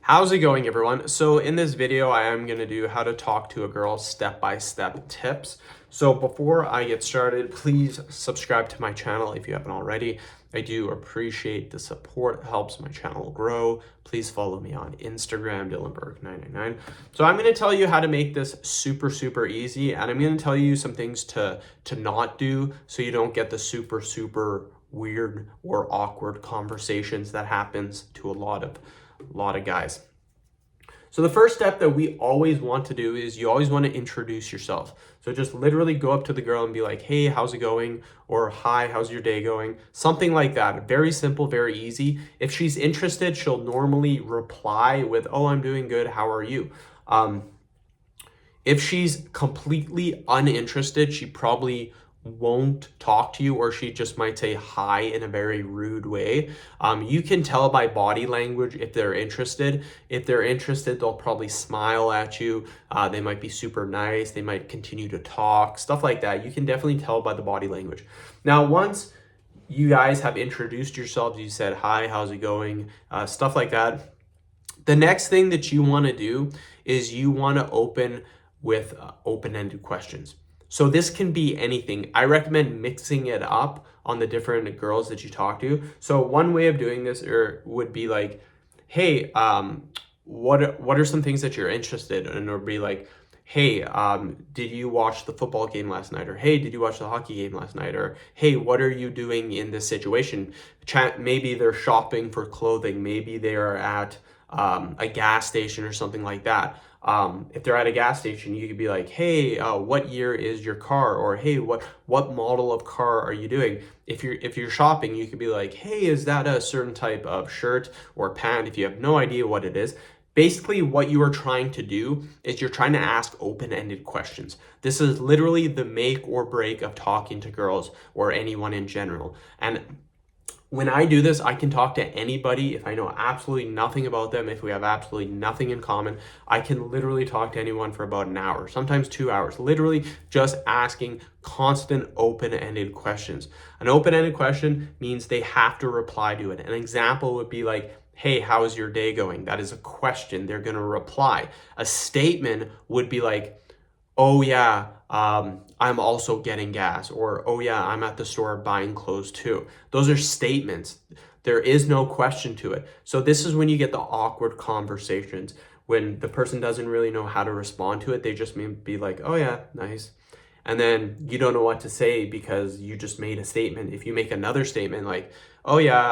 How's it going, everyone? So in this video, I am going to do how to talk to a girl step-by-step tips. So before I get started, please subscribe to my channel if you haven't already. I do appreciate the support. It helps my channel grow. Please follow me on Instagram, DylanBurke999. So I'm going to tell you how to make this super easy, and I'm going to tell you some things to not do so you don't get the super weird or awkward conversations that happens to a lot of guys. So the first step that we always want to do is you always want to introduce yourself. So just literally go up to the girl and be like, hey, how's it going? Or hi, how's your day going? Something like that. Very simple, very easy. If she's interested, she'll normally reply with, oh, I'm doing good. How are you? If she's completely uninterested, she probably won't talk to you, or she just might say hi in a very rude way. You can tell by body language if they're interested. If they're interested, they'll probably smile at you. They might be super nice. They might continue to talk, stuff like that. You can definitely tell by the body language. Now, once you guys have introduced yourselves, you said, hi, how's it going? Stuff like that. The next thing that you want to do is you want to open with open-ended questions. So this can be anything. I recommend mixing it up on the different girls that you talk to. So one way of doing this would be like, hey, what are some things that you're interested in? Or be like, hey, did you watch the football game last night? Or hey, did you watch the hockey game last night? Or hey, what are you doing in this situation? Maybe they're shopping for clothing. Maybe they are at a gas station or something like that. If they're at a gas station, you could be like, hey, what year is your car? Or hey, what model of car are you doing? If you're shopping, you could be like, hey, is that a certain type of shirt or pant? If you have no idea what it is. Basically, what you are trying to do is you're trying to ask open-ended questions. This is literally the make or break of talking to girls or anyone in general. And when I do this, I can talk to anybody. If I know absolutely nothing about them, if we have absolutely nothing in common, I can literally talk to anyone for about an hour, sometimes 2 hours, literally just asking constant open-ended questions. An open-ended question means they have to reply to it. An example would be like, hey, how's your day going? That is a question. They're going to reply. A statement would be like, oh yeah, I'm also getting gas, or oh yeah, I'm at the store buying clothes too. Those are statements. There is no question to it. So this is when you get the awkward conversations, when the person doesn't really know how to respond to it. They just may be like, oh yeah, nice. And then you don't know what to say because you just made a statement. If you make another statement like, oh yeah,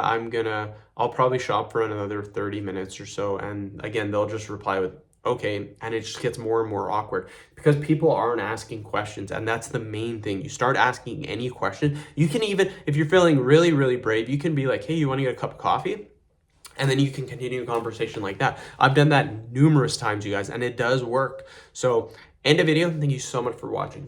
I'll probably shop for another 30 minutes or so. And again, they'll just reply with, okay, and it just gets more and more awkward because people aren't asking questions, and that's the main thing. You start asking any question. You can even, if you're feeling really brave, you can be like, hey, you want to get a cup of coffee? And then you can continue a conversation like that. I've done that numerous times, you guys, and it does work. So end the video. Thank you so much for watching.